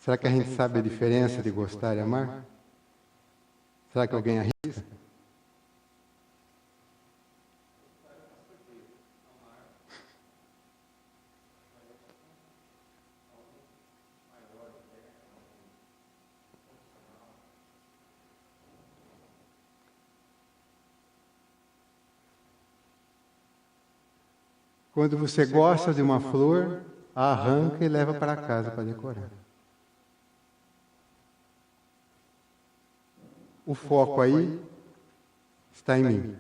Será que a gente sabe a diferença de gostar e amar? Será que alguém arrisca? Quando você gosta de uma flor, a arranca e leva para casa para decorar. O foco aí está em mim.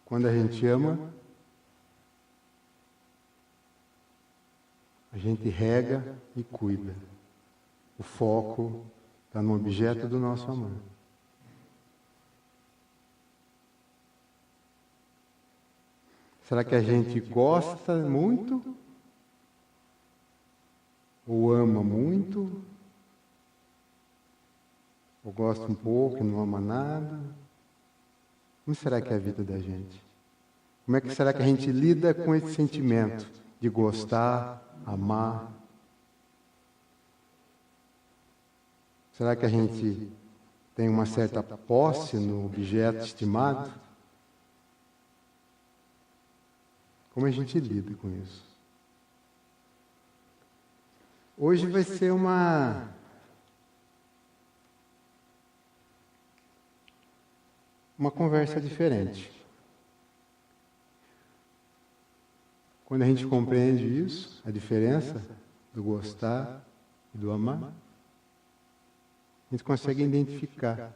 Quando a gente ama, a gente rega e cuida. O foco está no objeto do nosso amor. Será que a gente gosta muito? Ou ama muito? Ou gosta um pouco e não ama nada? Como será que é a vida da gente? Como é que será que a gente lida com esse sentimento de gostar, amar? Será que a gente tem uma certa posse no objeto estimado? Como a gente lida com isso? Hoje vai ser uma conversa diferente. Quando a gente compreende isso, a diferença do gostar e do amar, a gente consegue identificar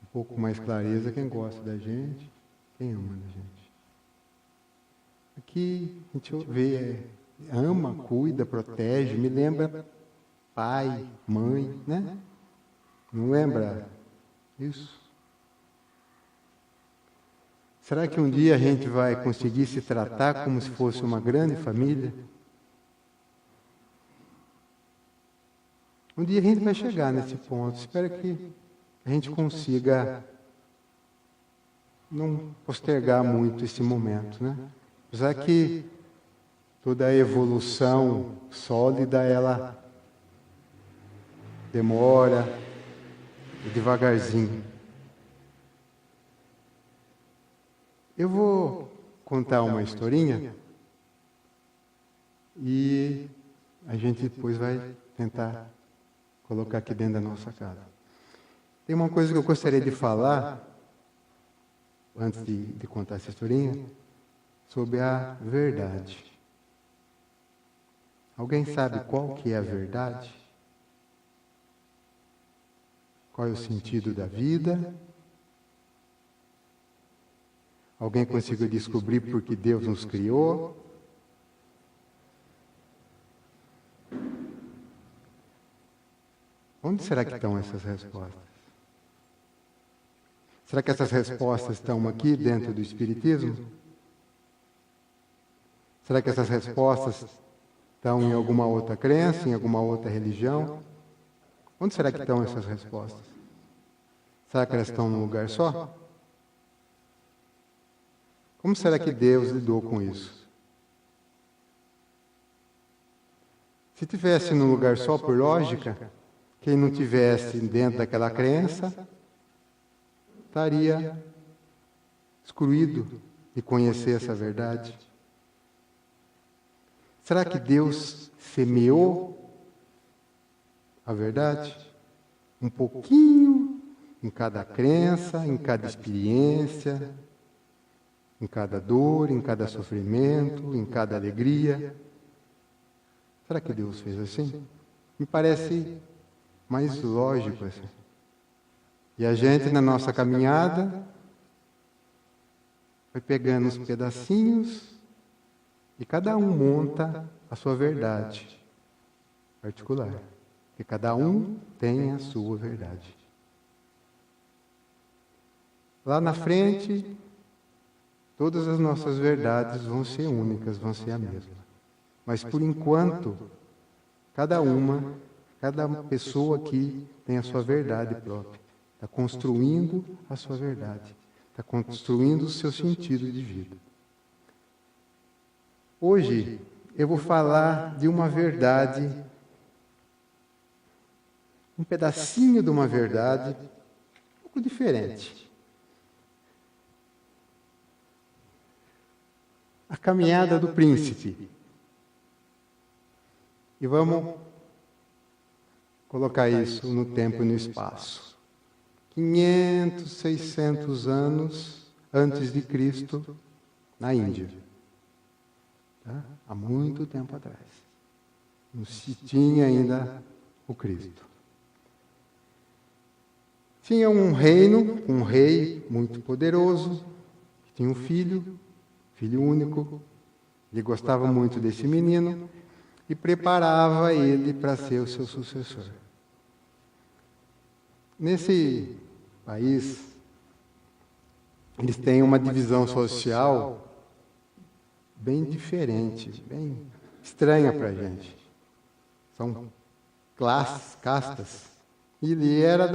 um pouco mais clareza quem gosta da gente, quem ama da gente. Aqui a gente vê, ama, cuida, protege, me lembra pai, mãe, né? Não lembra isso? Será que um dia a gente vai conseguir se tratar como se fosse uma grande família? Um dia a gente vai chegar nesse ponto. Espero que a gente consiga não postergar muito esse momento, né? Apesar que toda a evolução sólida, ela demora e devagarzinho. Eu vou contar uma historinha e a gente depois vai tentar colocar aqui dentro da nossa casa. Tem uma coisa que eu gostaria de falar, antes de contar essa historinha, sobre a verdade. Alguém sabe qual que é a verdade? Qual é o sentido da vida? Alguém conseguiu descobrir por que Deus nos criou? Onde será que estão essas respostas? Será que essas respostas estão aqui dentro do Espiritismo? Será que essas respostas estão em alguma outra crença, em alguma outra religião? Onde será que estão essas respostas? Será que elas estão num lugar só? Como será que Deus lidou com isso? Se tivesse num lugar só por lógica, quem não tivesse dentro daquela crença estaria excluído de conhecer essa verdade. Será que Deus semeou a verdade? Um pouquinho em cada crença, em cada experiência, em cada dor, em cada sofrimento, em cada alegria. Será que Deus fez assim? Me parece mais lógico assim. E a gente, na nossa caminhada, vai pegando os pedacinhos e cada um monta a sua verdade particular. Porque cada um tem a sua verdade. Lá na frente, todas as nossas verdades vão ser únicas, vão ser a mesma. Mas por enquanto, cada pessoa aqui tem a sua verdade própria. Está construindo a sua verdade. Está construindo o seu sentido de vida. Hoje eu vou falar de uma verdade, um pedacinho de uma verdade, um pouco diferente. A caminhada do príncipe. E vamos colocar isso no tempo e no espaço. 500, 600 anos antes de Cristo, na Índia. Tá? Há muito tempo atrás. Não se tinha ainda o Cristo. Tinha um reino, um rei muito poderoso, que tinha um filho único. Ele gostava muito desse menino e preparava ele para ser o seu sucessor. Nesse país, eles têm uma divisão social bem diferente, bem estranha para a gente. São castas. E ele era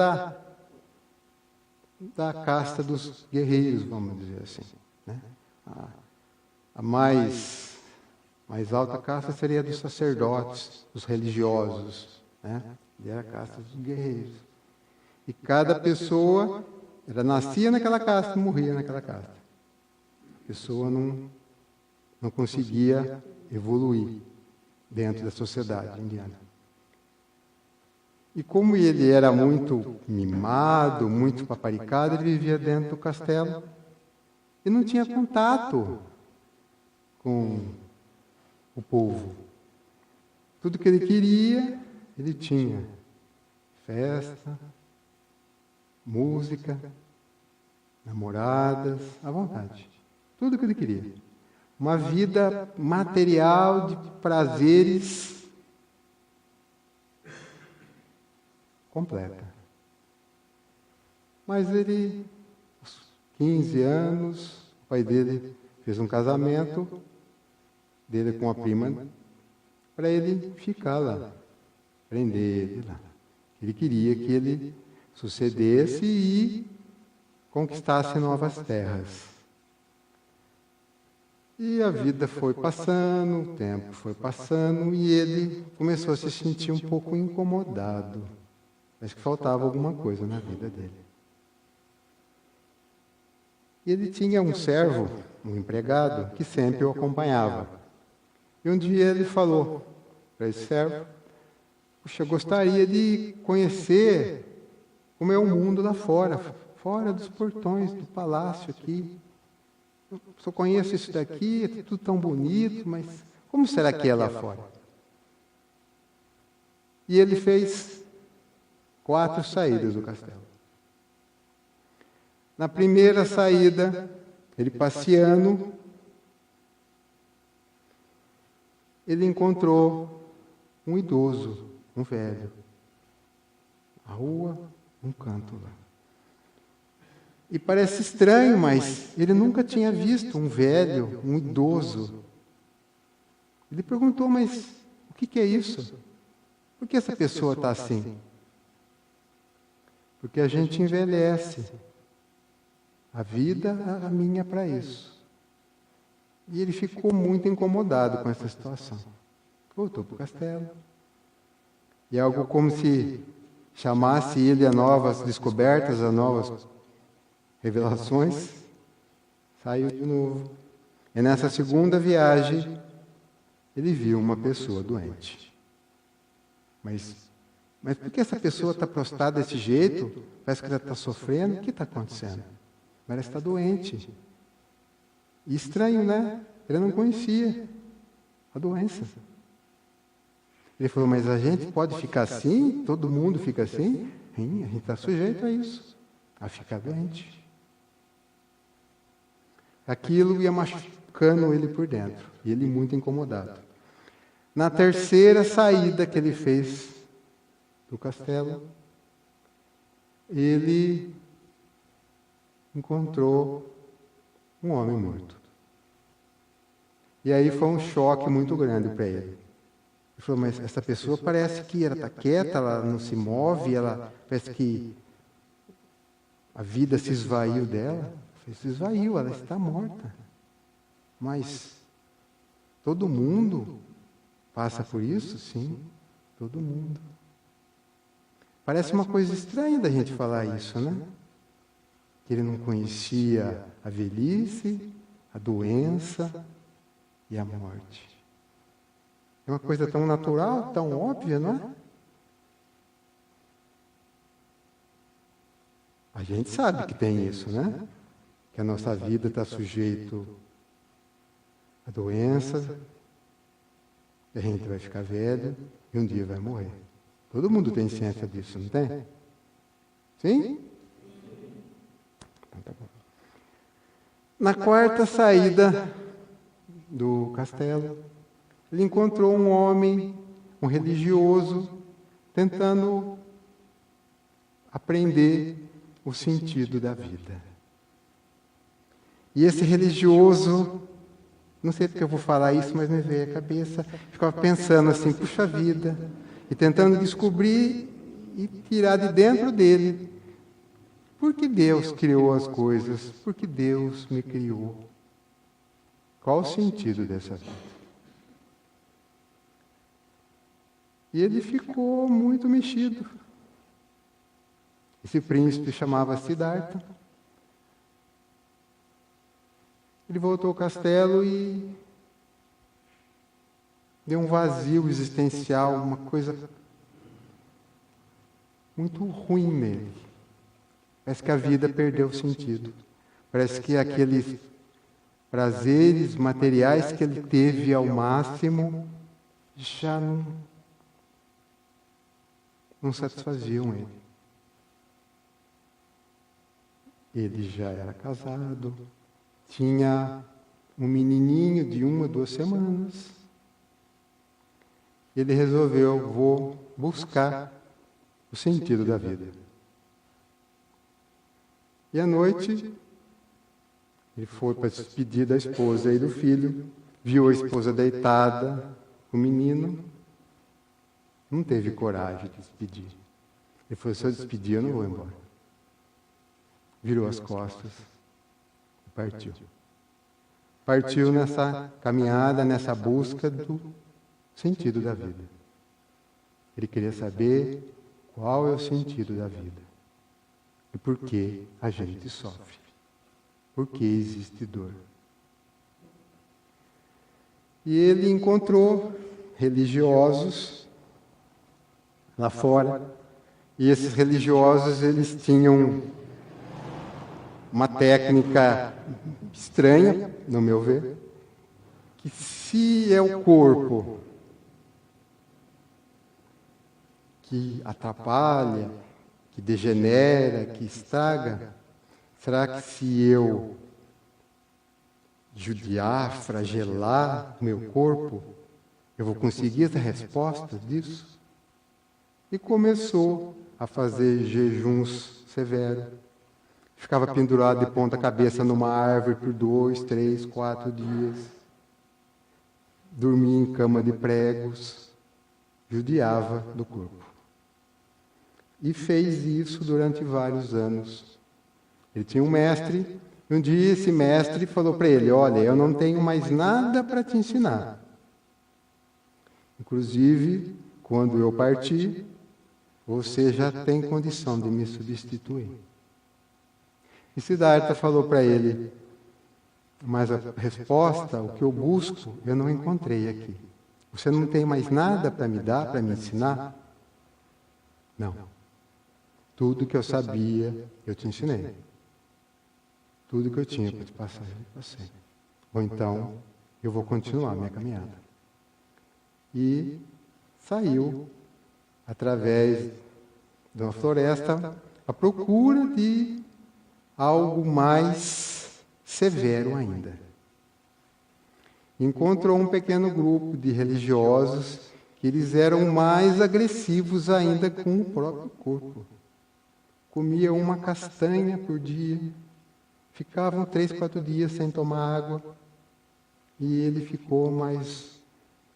da casta dos guerreiros, vamos dizer assim. Né? A mais alta casta seria dos sacerdotes, dos religiosos. Né? Ele era a casta dos guerreiros. E cada pessoa nascia naquela casta e morria naquela casta. A pessoa não conseguia evoluir dentro da sociedade indiana. E como ele era muito mimado, muito paparicado, ele vivia dentro do castelo e não tinha contato com o povo. Tudo que ele queria, ele tinha. Festa, música, namoradas, à vontade. Tudo que ele queria. Uma vida material de prazeres completa. Mas ele, aos 15 anos, o pai dele fez um casamento dele com a prima para ele ficar lá, prender ele lá. Ele queria que ele sucedesse e conquistasse novas terras. E a vida foi passando, o tempo foi passando, e ele começou a se sentir um pouco incomodado. Acho que faltava alguma coisa na vida dele. E ele tinha um servo, um empregado, que sempre o acompanhava. E um dia ele falou para esse servo: puxa, eu gostaria de conhecer como é o mundo lá fora, fora dos portões do palácio aqui. Eu só conheço isso daqui, é tudo tão bonito, mas como será que é lá fora? E ele fez 4 saídas do castelo. Na primeira saída, ele passeando, ele encontrou um idoso, um velho. A rua, um canto lá. E parece estranho, mas ele nunca tinha visto um velho, um idoso. Ele perguntou, mas o que é isso? Por que essa pessoa está assim? Porque a gente envelhece. A vida caminha para isso. E ele ficou muito incomodado com essa situação. Voltou para o castelo. E algo como se chamasse ele a novas descobertas, a novas revelações. Saiu de novo. E nessa segunda viagem, ele viu uma pessoa doente. Mas por que essa pessoa está prostrada desse jeito? Parece que ela está sofrendo. O que está acontecendo? Parece que está doente. E estranho, né? Ele não conhecia a doença. Ele falou, mas a gente pode ficar assim? Todo mundo fica assim? Sim, a gente está sujeito a isso, a ficar doente. Aquilo ia machucando ele por dentro, e ele muito incomodado. Na terceira saída que ele fez do castelo, ele encontrou um homem morto. E aí foi um choque muito grande para ele. Ele falou, mas essa pessoa parece que ela está quieta, ela não se move, ela parece que a vida se esvaiu dela. Se esvaiu, ela está morta. Mas Todo mundo passa por isso? Sim, todo mundo. Parece uma coisa estranha da gente falar isso, né? Que ele não conhecia a velhice, a doença e a morte. É uma coisa tão natural, tão óbvia, não é? A gente sabe que tem isso, né? Que a nossa vida está sujeita a doenças, a gente vai ficar velho e um dia vai morrer. Todo mundo tem ciência disso, não tem? Sim? Então, tá bom. Na quarta saída do castelo, ele encontrou um homem, um religioso, tentando aprender o sentido da vida. E esse religioso, não sei porque eu vou falar isso, mas me veio à cabeça, ficava pensando assim, puxa vida, e tentando descobrir e tirar de dentro dele, por que Deus criou as coisas? Por que Deus me criou? Qual o sentido dessa vida? E ele ficou muito mexido. Esse príncipe chamava Siddhartha. Ele voltou ao castelo e deu um vazio existencial, uma coisa muito ruim nele. Parece que a vida perdeu o sentido. Parece que aqueles prazeres materiais que ele teve ao máximo já não satisfaziam ele. Ele já era casado, tinha um menininho de 1 a 2 semanas. Ele resolveu, vou buscar o sentido da vida. E à noite, ele foi para se despedir da esposa e do filho, viu a esposa deitada, o menino, não teve coragem de despedir. Ele falou, se eu despedir, eu não vou embora. Virou as costas e partiu. Partiu nessa caminhada, nessa busca do sentido da vida. Ele queria saber qual é o sentido da vida. E por que a gente sofre. Por que existe dor. E ele encontrou religiosos lá fora. E esses religiosos, eles tinham uma técnica estranha, no meu ver, que se é o corpo que atrapalha, que degenera, que estraga, será que se eu judiar, flagelar o meu corpo, eu vou conseguir essa resposta disso? E começou a fazer jejuns severos. Ficava pendurado de ponta cabeça numa árvore por 2, 3, 4 dias. Dormia em cama de pregos. Judiava do corpo. E fez isso durante vários anos. Ele tinha um mestre, e um dia esse mestre falou para ele, olha, eu não tenho mais nada para te ensinar. Inclusive, quando eu partir, você já tem condição de me substituir. E Siddhartha falou para ele, mas a resposta, o que eu busco, eu não encontrei aqui. Você não tem mais nada para me dar, para me ensinar? Não. Tudo que eu sabia, eu te ensinei. Tudo que eu tinha para te passar, eu te passei. Ou então, eu vou continuar a minha caminhada. E saiu, através de uma floresta, à procura de algo mais severo ainda. Encontrou um pequeno grupo de religiosos que eles eram mais agressivos ainda com o próprio corpo. Comia uma castanha por dia, ficavam 3, 4 dias sem tomar água, e ele ficou mais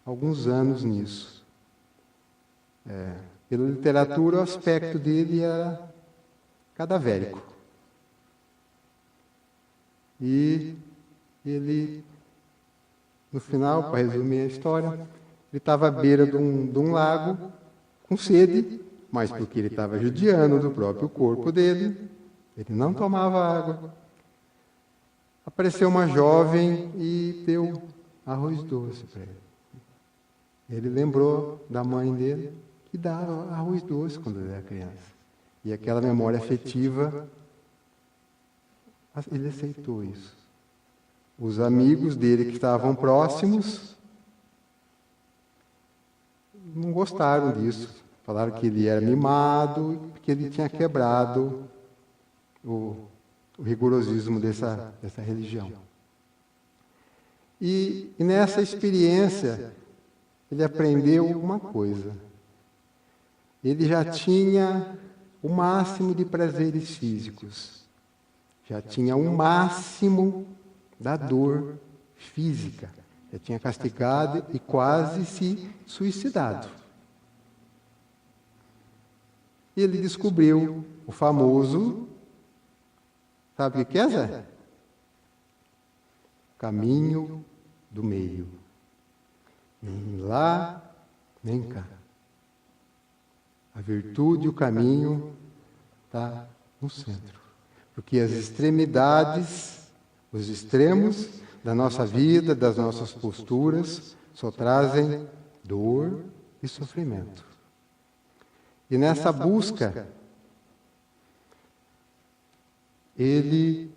alguns anos nisso. Pela literatura, o aspecto dele era cadavérico. E ele No final, para resumir a história, ele estava à beira de um lago, com sede, mas porque ele estava judiando do próprio corpo dele, ele não tomava água. Apareceu uma jovem e deu arroz doce para ele. Ele lembrou da mãe dele, que dava arroz doce quando ele era criança. E aquela memória afetiva, ele aceitou isso. Os amigos dele que estavam próximos não gostaram disso. Falaram que ele era mimado, que ele tinha quebrado o rigorosismo dessa religião. E nessa experiência, ele aprendeu uma coisa. Ele já tinha o máximo de prazeres físicos. Já tinha o máximo da dor física. Já tinha castigado e quase se suicidado. E ele descobriu o famoso, sabe o que é, Zé? Caminho do meio. Nem lá, nem cá. A virtude e o caminho está no centro. Porque as extremidades, os extremos da nossa vida, das nossas posturas, só trazem dor e sofrimento. E nessa busca, ele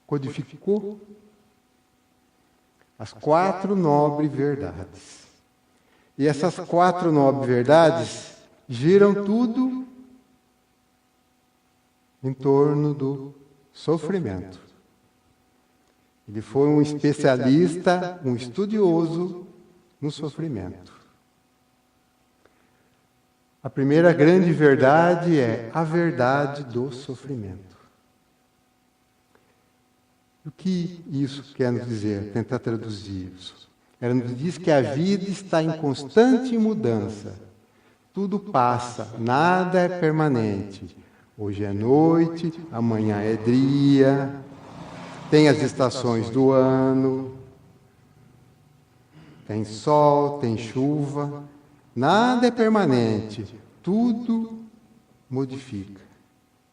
codificou as 4 nobres verdades. E essas 4 nobres verdades giram tudo em torno do sofrimento. Ele foi um especialista, um estudioso no sofrimento. A primeira grande verdade é a verdade do sofrimento. O que isso quer nos dizer? Tentar traduzir isso. Ela nos diz que a vida está em constante mudança. Tudo passa, nada é permanente. Hoje é noite, amanhã é dia, tem as estações do ano, tem sol, tem chuva. Nada é permanente, tudo modifica.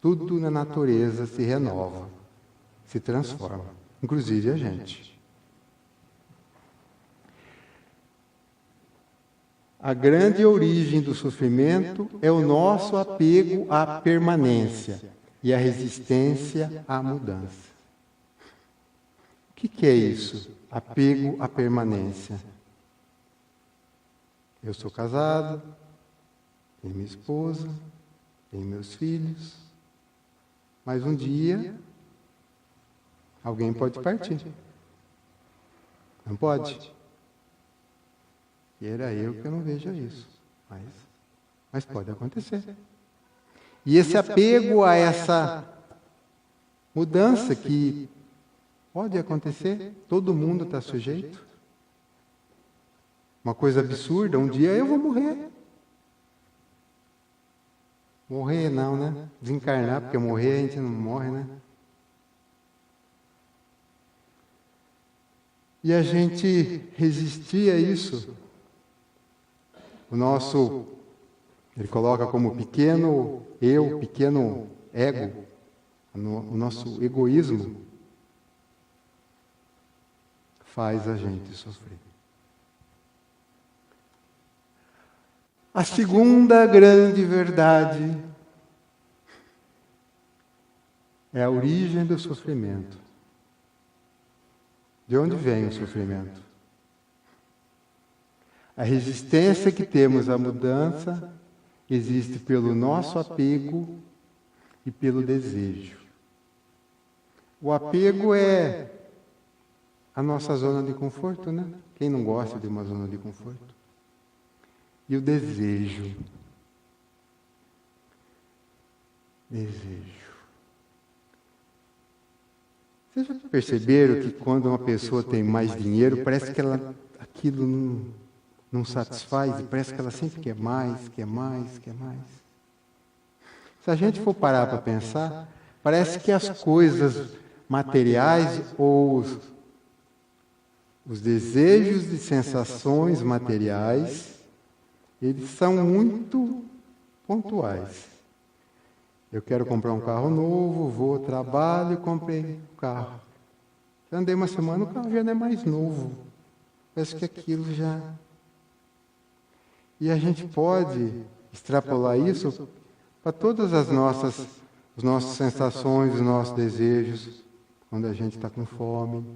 Tudo na natureza se renova, se transforma, inclusive a gente. A grande origem do sofrimento é o nosso apego à permanência e a resistência à mudança. O que é isso? Apego à permanência. Eu sou casado, tenho minha esposa, tenho meus filhos, mas um dia alguém pode partir. Não pode? E era eu que não vejo isso, mas pode acontecer. E esse apego a essa mudança que pode acontecer, todo mundo está sujeito. Uma coisa absurda, um dia eu vou morrer. Morrer não, né? Desencarnar, porque morrer a gente não morre, né? E a gente resistir a isso. O nosso, ele coloca como pequeno eu, pequeno ego, o nosso egoísmo faz a gente sofrer. A segunda grande verdade é a origem do sofrimento. De onde vem o sofrimento? A resistência que temos à mudança existe pelo nosso apego e pelo desejo. O apego é a nossa zona de conforto, né? Quem não gosta de uma zona de conforto? E o desejo. Desejo. Vocês já perceberam que quando uma pessoa tem mais dinheiro, parece que aquilo não satisfaz, e parece que ela sempre quer mais, quer mais, quer mais. Se a gente for parar para pensar, parece que as coisas materiais ou os desejos de sensações materiais, eles são muito pontuais. Eu quero comprar um carro novo, vou ao trabalho e comprei um carro. Andei uma semana, o carro já não é mais novo. Parece que aquilo já... E a gente pode extrapolar isso para todas as nossas sensações, os nossos desejos, quando a gente está com fome,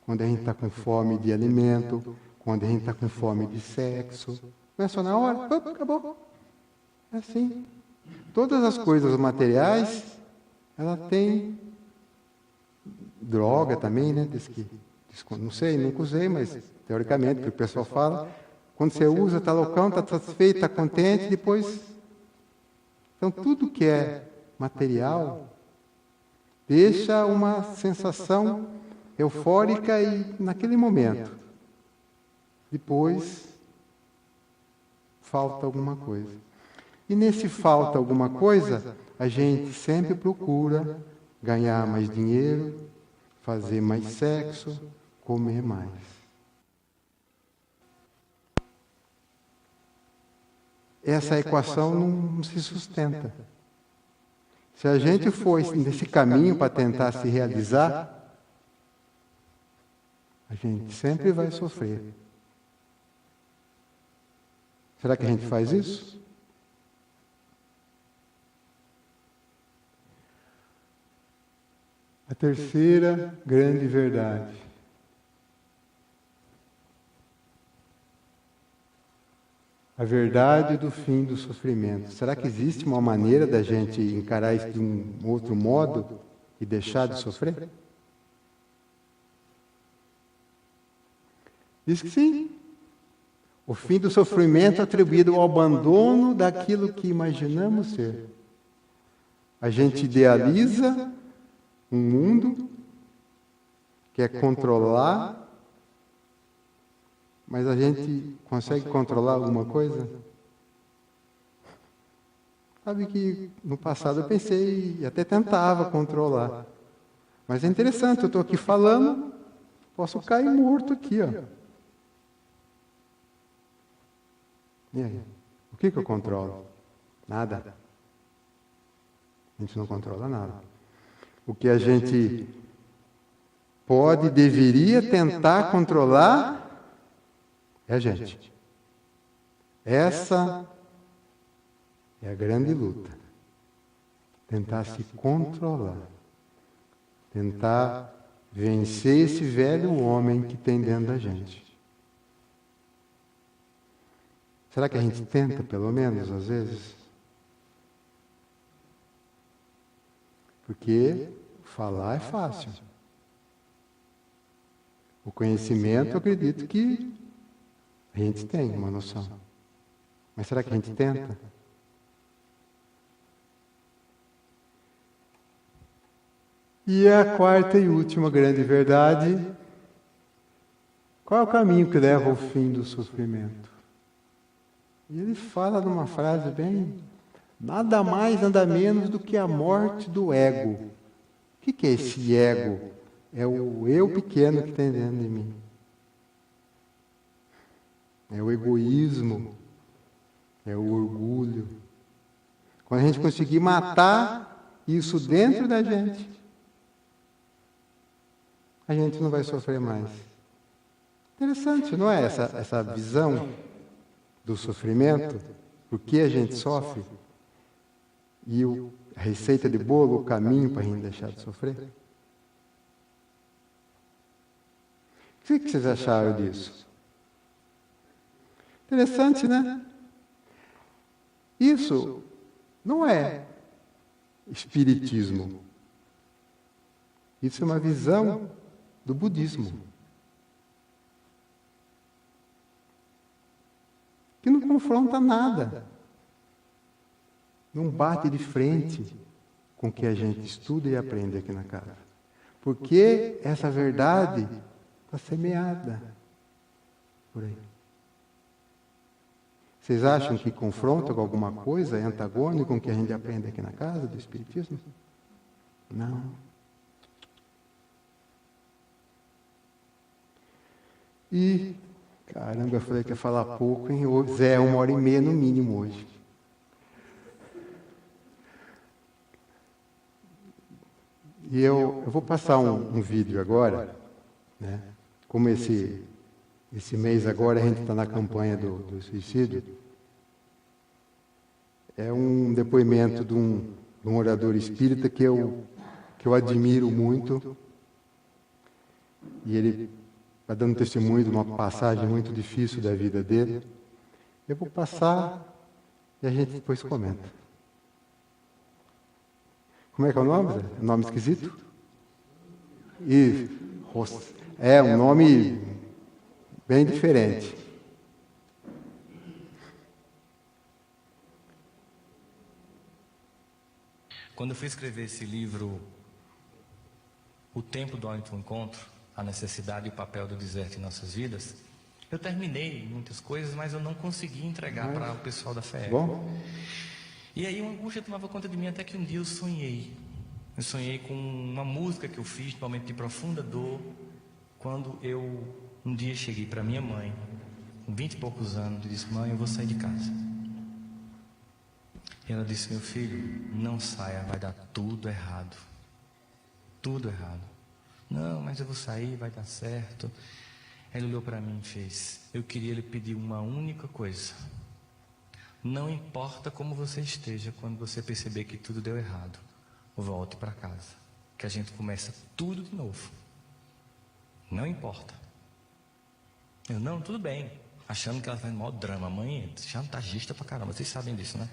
quando a gente está com fome de alimento, quando a gente está com fome de sexo. Não é só na hora, acabou. É assim. Todas as coisas materiais, ela tem droga também, né? Não sei, nunca usei, mas teoricamente, que o pessoal fala, quando você usa, está loucão, está satisfeito, está contente, depois... Então, tudo que é material deixa uma sensação eufórica e naquele momento. Depois, falta alguma coisa. E nesse falta alguma coisa, a gente sempre procura ganhar mais dinheiro, fazer mais sexo, comer mais. Essa equação não se sustenta. Se a gente for nesse caminho para tentar se realizar, a gente sempre vai sofrer. Será que a gente faz isso? A terceira grande verdade. A verdade do fim do sofrimento. Será que existe uma maneira da gente encarar isso de um outro modo e deixar de sofrer? Diz que sim. O fim do sofrimento atribuído ao abandono daquilo que imaginamos ser. A gente idealiza um mundo, quer controlar, mas a gente consegue controlar alguma coisa? Sabe que no passado eu pensei e até tentava controlar. Mas é interessante, eu estou aqui falando, posso cair morto aqui, ó. E aí? O que eu controlo? Nada. A gente não controla nada. O que a gente pode, deveria tentar controlar é a gente. Essa é a grande luta. Tentar se controlar. Tentar vencer esse velho homem que tem dentro da gente. Será que a gente tenta, pelo menos, às vezes? Porque falar é fácil. O conhecimento, eu acredito que a gente tem uma noção. Mas será que a gente tenta? E a quarta e última grande verdade: qual é o caminho que leva ao fim do sofrimento? E ele fala numa frase bem... Nada mais, nada menos do que a morte do ego. O que é esse ego? É o eu pequeno que tem dentro de mim. É o egoísmo. É o orgulho. Quando a gente conseguir matar isso dentro da gente, a gente não vai sofrer mais. Interessante, não é? Essa visão do sofrimento, por que a gente sofre, e a receita de bolo, o caminho para a gente deixar de sofrer. O que vocês acharam disso? Interessante, né? Isso não é espiritismo. Isso é uma visão do budismo. Que não confronta nada. Não bate de frente com o que a gente estuda e aprende aqui na casa. Porque essa verdade está semeada por aí. Vocês acham que confronta com alguma coisa, é antagônico com o que a gente aprende aqui na casa do Espiritismo? Não. E, caramba, eu falei que ia falar pouco, hein? Zé, 1h30 no mínimo hoje. E eu vou passar um vídeo agora, né? Como esse mês agora a gente está na campanha do suicídio. É um depoimento de um orador espírita que eu admiro muito. E ele está dando testemunho de uma passagem muito difícil da vida dele. Eu vou passar e a gente depois comenta. Como é que é o nome, Zé? É um nome esquisito? Isso. É um nome bem diferente. Quando eu fui escrever esse livro, O Tempo do Encontro, a necessidade e o papel do deserto em nossas vidas, eu terminei muitas coisas, mas eu não consegui entregar para o pessoal da FEEC. Bom? E aí uma angústia tomava conta de mim até que um dia eu sonhei. Eu sonhei com uma música que eu fiz no momento de profunda dor, quando eu um dia cheguei para minha mãe, com 20 e poucos anos, e disse: mãe, eu vou sair de casa. E ela disse: meu filho, não saia, vai dar tudo errado. Tudo errado. Não, mas eu vou sair, vai dar certo. Ele olhou para mim e fez: eu queria lhe pedir uma única coisa. Não importa como você esteja, quando você perceber que tudo deu errado, volte para casa, que a gente começa tudo de novo. Não importa. Eu: não, tudo bem. Achando que ela faz maior drama. Mãe, chantagista pra caramba, vocês sabem disso, né?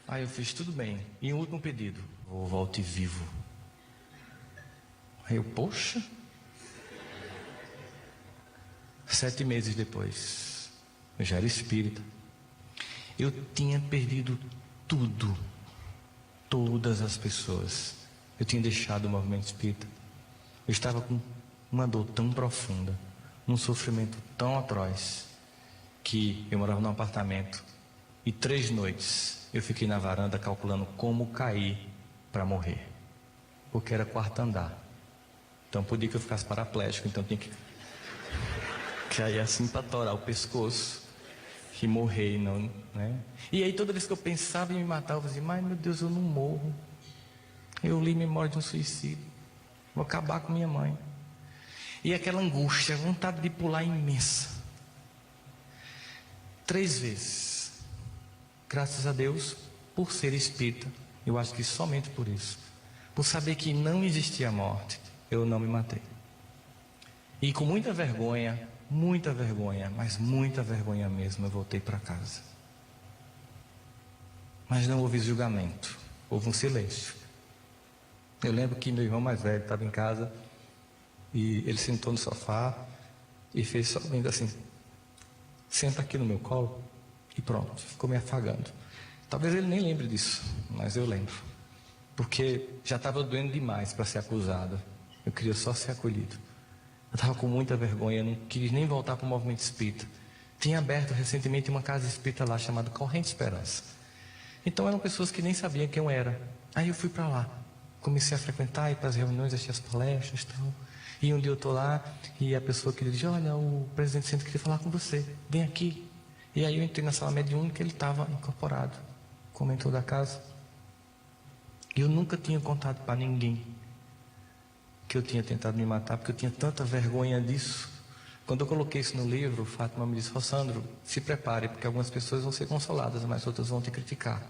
Aí eu fiz: tudo bem. E um último pedido: volte vivo. Aí eu: poxa. 7 meses depois, eu já era espírita. Eu tinha perdido tudo. Todas as pessoas. Eu tinha deixado o movimento espírita. Eu estava com uma dor tão profunda, um sofrimento tão atroz, que eu morava num apartamento e 3 noites eu fiquei na varanda calculando como cair para morrer, porque era 4º andar. Então podia que eu ficasse paraplégico, então tinha que cair assim para torar o pescoço e morrer, não, né? E aí toda vez que eu pensava em me matar, eu dizia: mas meu Deus, eu não morro. Eu li Memória de um Suicídio, vou acabar com minha mãe. E aquela angústia, vontade de pular imensa. 3 vezes. Graças a Deus, por ser espírita, eu acho que somente por isso, por saber que não existia morte, eu não me matei. E com muita vergonha, mas muita vergonha mesmo, eu voltei para casa. Mas não houve julgamento, houve um silêncio. Eu lembro que meu irmão mais velho estava em casa e ele sentou no sofá e fez só vindo assim: senta aqui no meu colo. E pronto, ficou me afagando. Talvez ele nem lembre disso, mas eu lembro, porque já estava doendo demais para ser acusado. Eu queria só ser acolhido. Eu estava com muita vergonha, não queria nem voltar para o movimento espírita. Tinha aberto recentemente uma casa espírita lá chamada Corrente Esperança. Então eram pessoas que nem sabiam quem eu era. Aí eu fui para lá, comecei a frequentar, ir para as reuniões, assistir as palestras e tal. E um dia eu estou lá e a pessoa que diz: olha, o presidente do centro queria falar com você, vem aqui. E aí eu entrei na sala mediúnica, ele estava incorporado como mentor da casa. E eu nunca tinha contado para ninguém que eu tinha tentado me matar, porque eu tinha tanta vergonha disso. Quando eu coloquei isso no livro, Fátima me disse: Rossandro, se prepare, porque algumas pessoas vão ser consoladas, mas outras vão te criticar.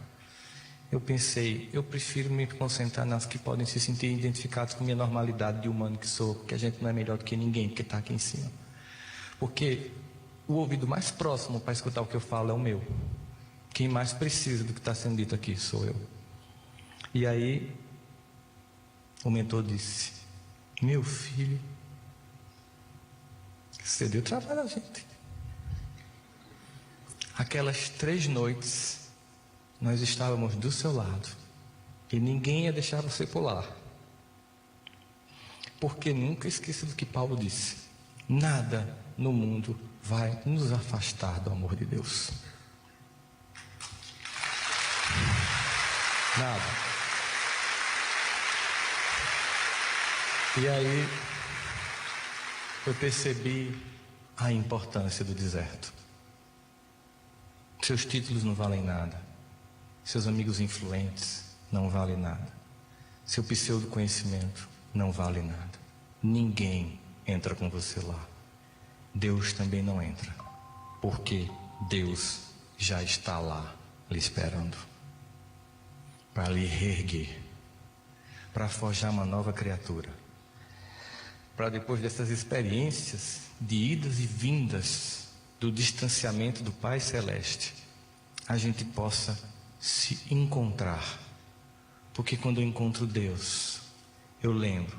Eu pensei: eu prefiro me concentrar nas que podem se sentir identificados com minha normalidade de humano que sou, porque a gente não é melhor do que ninguém, porque está aqui em cima. Porque o ouvido mais próximo para escutar o que eu falo é o meu. Quem mais precisa do que está sendo dito aqui sou eu. E aí o mentor disse: meu filho, você deu trabalho a gente. Aquelas 3 noites nós estávamos do seu lado e ninguém ia deixar você pular, porque nunca esqueça do que Paulo disse: nada no mundo vai nos afastar do amor de Deus. Nada. E aí eu percebi a importância do deserto. Seus títulos não valem nada. Seus amigos influentes não valem nada. Seu pseudo-conhecimento não vale nada. Ninguém entra com você lá. Deus também não entra, porque Deus já está lá, lhe esperando, para lhe reerguer, para forjar uma nova criatura, para depois dessas experiências de idas e vindas do distanciamento do Pai Celeste, a gente possa se encontrar. Porque quando eu encontro Deus, eu lembro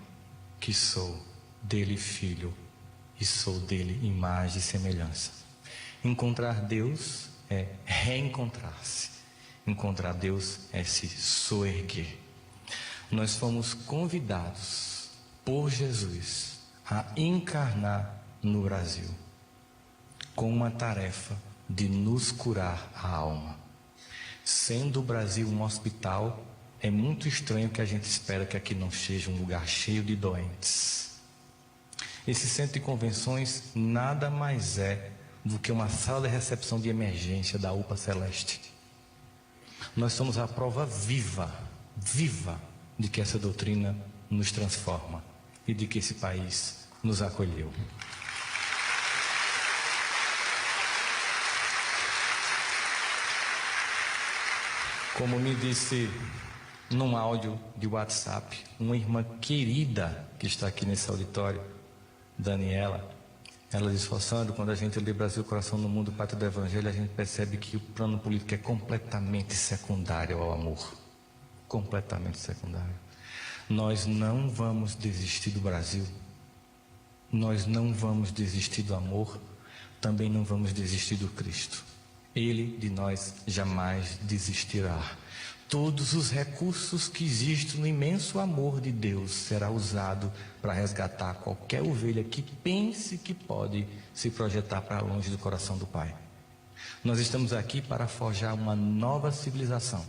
que sou dele filho e sou dele imagem e semelhança. Encontrar Deus é reencontrar-se. Encontrar Deus é se soerguer. Nós fomos convidados por Jesus a encarnar no Brasil com uma tarefa de nos curar a alma. Sendo o Brasil um hospital, é muito estranho que a gente espera que aqui não seja um lugar cheio de doentes. Esse centro de convenções nada mais é do que uma sala de recepção de emergência da UPA Celeste. Nós somos a prova viva de que essa doutrina nos transforma e de que esse país nos acolheu. Como me disse num áudio de WhatsApp, uma irmã querida que está aqui nesse auditório, Daniela, ela disse: Sandro, quando a gente lê Brasil, Coração no Mundo, Pátria do Evangelho, a gente percebe que o plano político é completamente secundário ao amor. Completamente secundário. Nós não vamos desistir do Brasil. Nós não vamos desistir do amor. Também não vamos desistir do Cristo. Ele de nós jamais desistirá. Todos os recursos que existem no imenso amor de Deus será usado para resgatar qualquer ovelha que pense que pode se projetar para longe do coração do Pai. Nós estamos aqui para forjar uma nova civilização,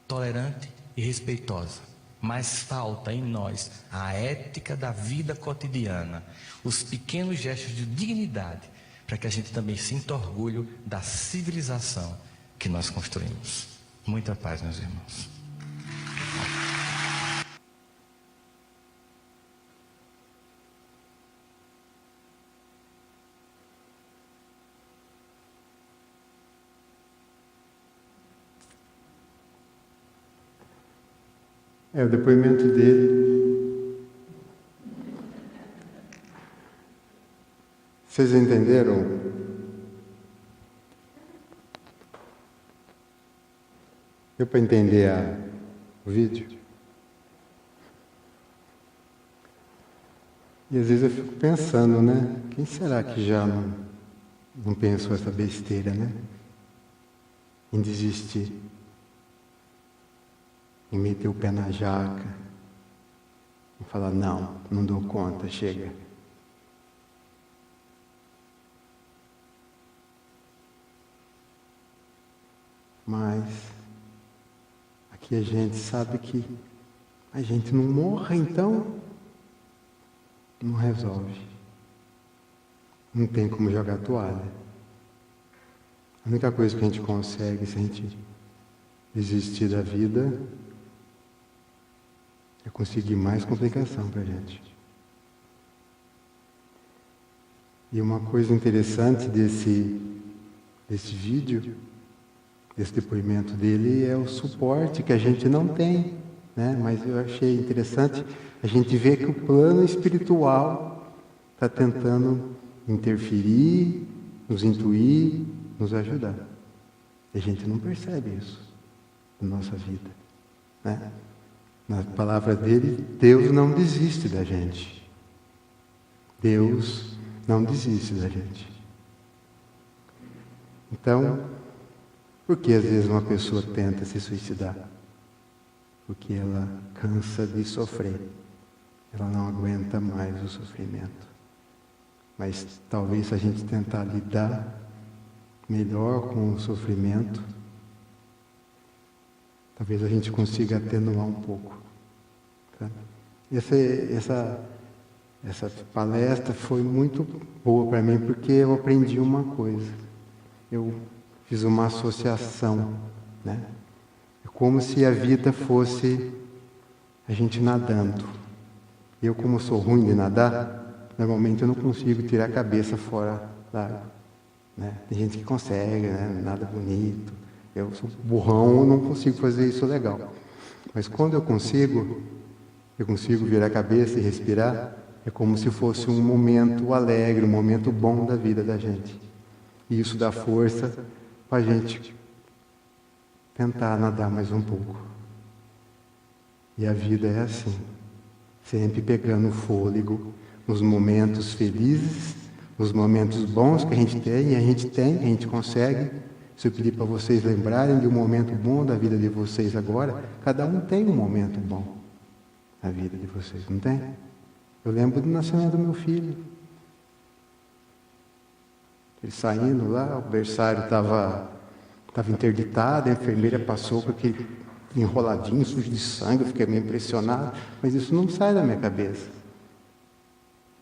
tolerante e respeitosa. Mas falta em nós a ética da vida cotidiana, os pequenos gestos de dignidade, para que a gente também sinta orgulho da civilização que nós construímos. Muita paz, meus irmãos. O depoimento dele. Vocês entenderam? Deu para entender o vídeo? E às vezes eu fico pensando, né? Quem será que já não pensou essa besteira, né? Em desistir. Em meter o pé na jaca. Em falar, não dou conta, chega. Mas aqui a gente sabe que a gente não morra, então não resolve. Não tem como jogar a toalha. A única coisa que a gente consegue, se a gente desistir da vida, é conseguir mais complicação para a gente. E uma coisa interessante desse vídeo, desse depoimento dele, é o suporte que a gente não tem, né? Mas eu achei interessante a gente ver que o plano espiritual está tentando interferir, nos intuir, nos ajudar. E a gente não percebe isso na nossa vida, né? Na palavra dele, Deus não desiste da gente. Deus não desiste da gente. Então, por que às vezes uma pessoa tenta se suicidar? Porque ela cansa de sofrer. Ela não aguenta mais o sofrimento. Mas talvez se a gente tentar lidar melhor com o sofrimento, talvez a gente consiga atenuar um pouco. Tá? Essa palestra foi muito boa para mim, porque eu aprendi uma coisa. Eu fiz uma associação, né? É como se a vida fosse a gente nadando. Eu, como sou ruim de nadar, normalmente eu não consigo tirar a cabeça fora da água, né? Tem gente que consegue, né? Nada bonito. Eu sou burrão, não consigo fazer isso legal. Mas quando eu consigo virar a cabeça e respirar, é como se fosse um momento alegre, um momento bom da vida da gente. E isso dá força para a gente tentar nadar mais um pouco. E a vida é assim, sempre pegando fôlego, nos momentos felizes, nos momentos bons que a gente tem, a gente consegue. Se eu pedir para vocês lembrarem de um momento bom da vida de vocês agora, cada um tem um momento bom na vida de vocês, não tem? Eu lembro do nascimento do meu filho. Ele saindo lá, o berçário estava interditado, a enfermeira passou com aquele enroladinho, sujo de sangue, eu fiquei meio impressionado, mas isso não sai da minha cabeça.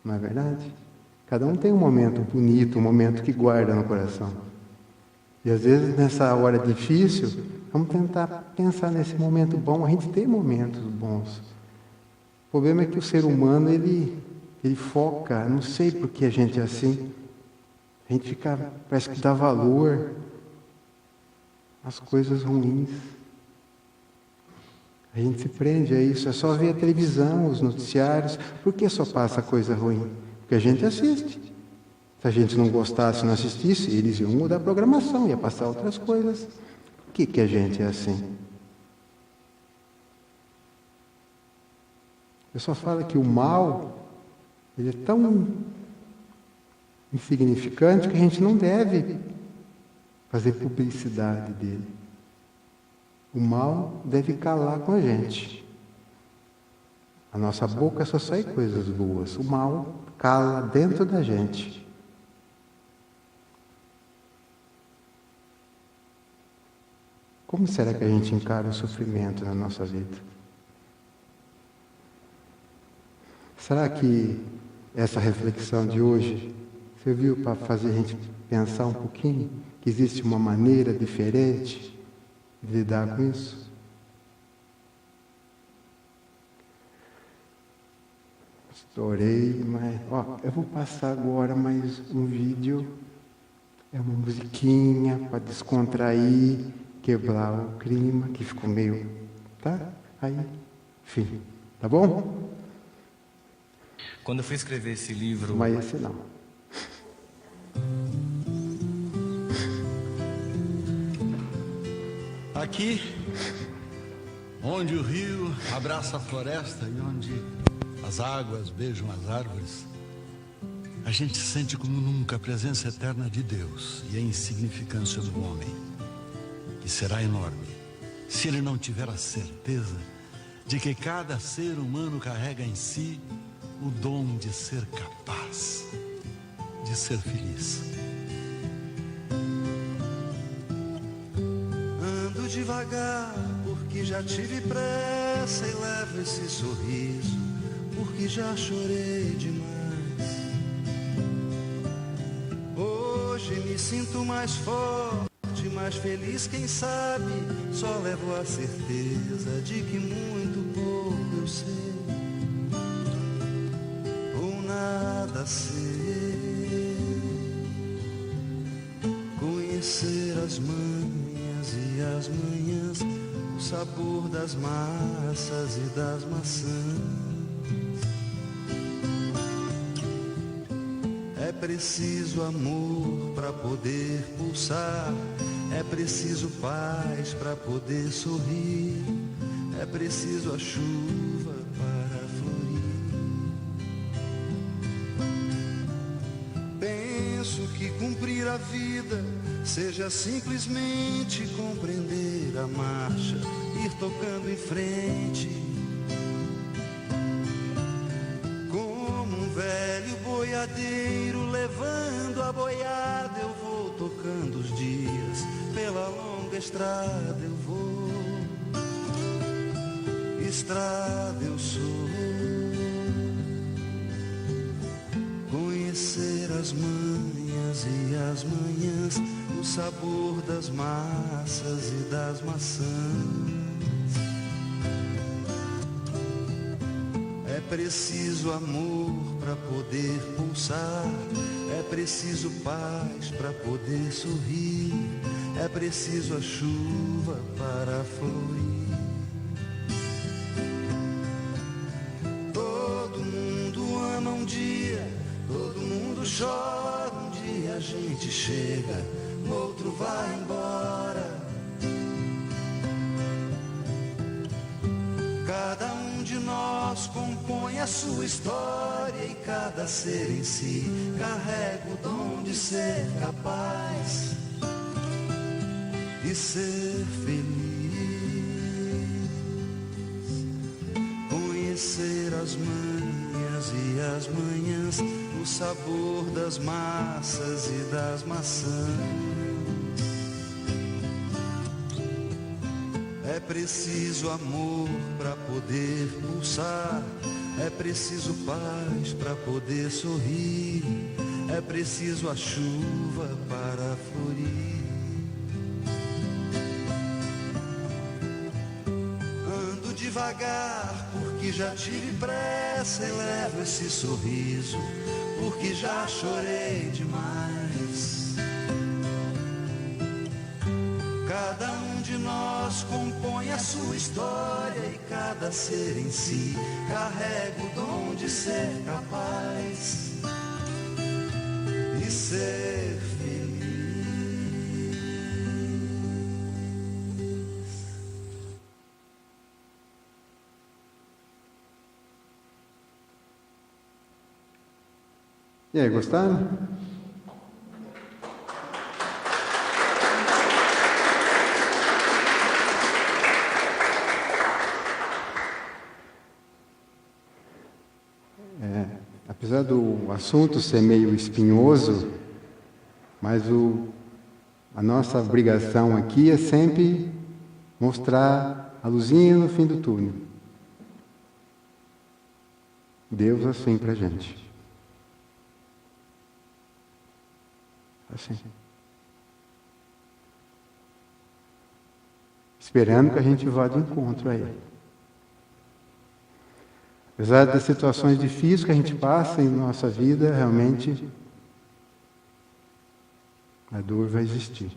Não é verdade? Cada um tem um momento bonito, um momento que guarda no coração. E às vezes nessa hora difícil, vamos tentar pensar nesse momento bom. A gente tem momentos bons. O problema é que o ser humano, ele foca, não sei por que a gente é assim. A gente fica, parece que dá valor às coisas ruins. A gente se prende a isso, é só ver a televisão, os noticiários. Por que só passa coisa ruim? Porque a gente assiste. Se a gente não gostasse, não assistisse, eles iam mudar a programação, ia passar outras coisas. Por que a gente é assim? Eu só falo que o mal, ele é tão insignificante que a gente não deve fazer publicidade dele. O mal deve calar com a gente. A nossa boca só sai coisas boas. O mal cala dentro da gente. Como será que a gente encara o sofrimento na nossa vida? Será que essa reflexão de hoje serviu para fazer a gente pensar um pouquinho que existe uma maneira diferente de lidar com isso? Estourei, mas... eu vou passar agora mais um vídeo. É uma musiquinha para descontrair, quebrar o clima, que ficou meio... Tá? Aí, enfim. Tá bom? Quando eu fui escrever esse livro... Mas esse não. Aqui, onde o rio abraça a floresta e onde as águas beijam as árvores, a gente sente como nunca a presença eterna de Deus e a insignificância do homem, que será enorme se ele não tiver a certeza de que cada ser humano carrega em si o dom de ser capaz de ser feliz. Ando devagar porque já tive pressa e levo esse sorriso porque já chorei demais. Hoje me sinto mais forte, mais feliz, quem sabe só levo a certeza de que muito pouco eu sei ou nada sei. Conhecer as manhas e as manhãs, o sabor das massas e das maçãs. É preciso amor para poder pulsar, é preciso paz para poder sorrir, é preciso a chuva para florir. Penso que cumprir a vida seja simplesmente compreender a marcha, ir tocando em frente. Como um velho boiadeiro levando a boiada, eu vou tocando os dias, pela longa estrada eu vou. Estrada eu sou. as manhas e as manhãs, o sabor das massas e das maçãs. É preciso amor para poder pulsar, é preciso paz para poder sorrir, é preciso a chuva para florir. Todo mundo ama um dia, todo mundo chora, um dia a gente chega, o outro vai embora. Cada um de nós compõe a sua história e cada ser em si carrega o dom de ser capaz de ser feliz. Conhecer as manhas e as manhãs, o sabor das massas e das maçãs. É preciso amor para poder pulsar, é preciso paz para poder sorrir, é preciso a chuva para florir. Ando devagar porque já tive pressa e levo esse sorriso porque já chorei demais. Cada um de nós compõe a sua história e cada ser em si carrega o dom de ser capaz de ser feliz. E aí, gostaram? Apesar do assunto ser meio espinhoso, mas a nossa obrigação aqui é sempre mostrar a luzinha no fim do túnel. Deus assim pra gente. Assim. Esperando que a gente vá de encontro a Ele. Apesar das situações difíceis que a gente passa em nossa vida, realmente a dor vai existir.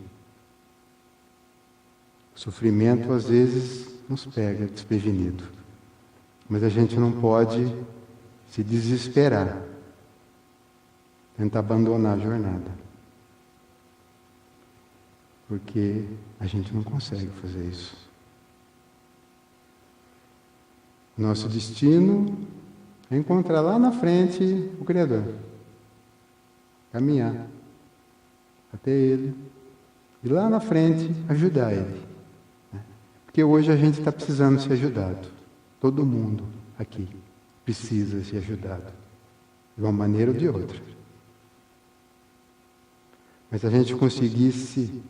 O sofrimento às vezes nos pega desprevenido. Mas a gente não pode se desesperar, tentar abandonar a jornada. Porque a gente não consegue fazer isso. Nosso destino é encontrar lá na frente o Criador. Caminhar até Ele. E lá na frente ajudar Ele. Porque hoje a gente está precisando ser ajudado. Todo mundo aqui precisa ser ajudado. De uma maneira ou de outra. Mas a gente conseguisse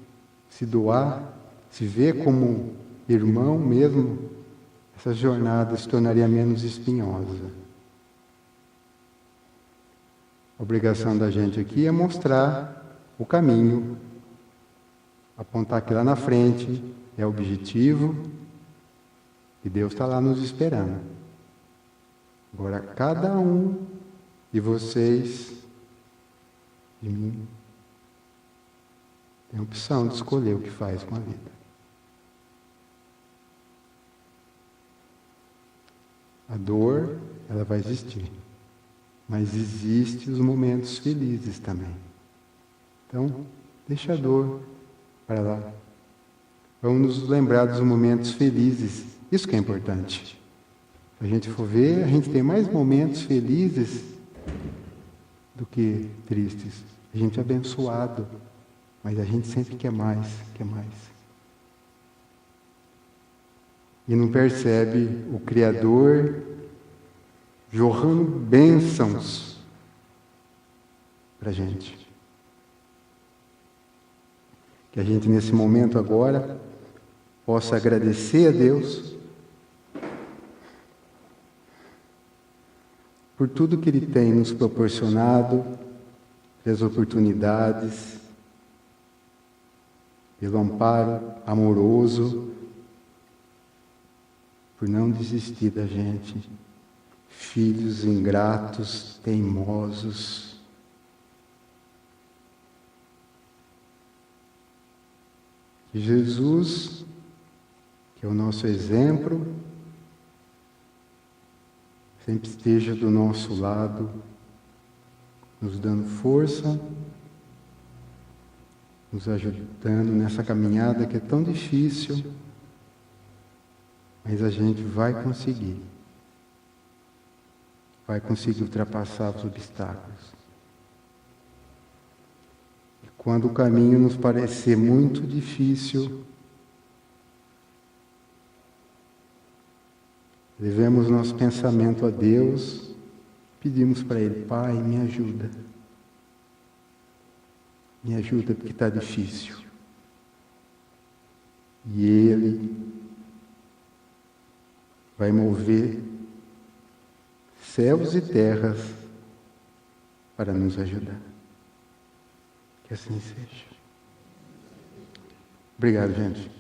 se doar, se ver como irmão mesmo, essa jornada se tornaria menos espinhosa. A obrigação da gente aqui é mostrar o caminho, apontar que lá na frente é o objetivo e Deus está lá nos esperando. Agora, cada um de vocês, de mim, tem a opção de escolher o que faz com a vida. A dor, ela vai existir. Mas existem os momentos felizes também. Então, deixa a dor para lá. Vamos nos lembrar dos momentos felizes. Isso que é importante. Se a gente for ver, a gente tem mais momentos felizes do que tristes. A gente é abençoado, mas a gente sempre quer mais, quer mais. E não percebe o Criador jorrando bênçãos para a gente. Que a gente nesse momento agora possa agradecer a Deus por tudo que Ele tem nos proporcionado pelas oportunidades, pelo amparo amoroso, por não desistir da gente, filhos ingratos, teimosos. Que Jesus, que é o nosso exemplo, sempre esteja do nosso lado, nos dando força, nos ajudando nessa caminhada que é tão difícil, mas a gente vai conseguir ultrapassar os obstáculos. E quando o caminho nos parecer muito difícil, levemos nosso pensamento a Deus, pedimos para Ele: Pai, me ajuda. Me ajuda porque está difícil. E Ele vai mover céus e terras para nos ajudar. Que assim seja. Obrigado, gente.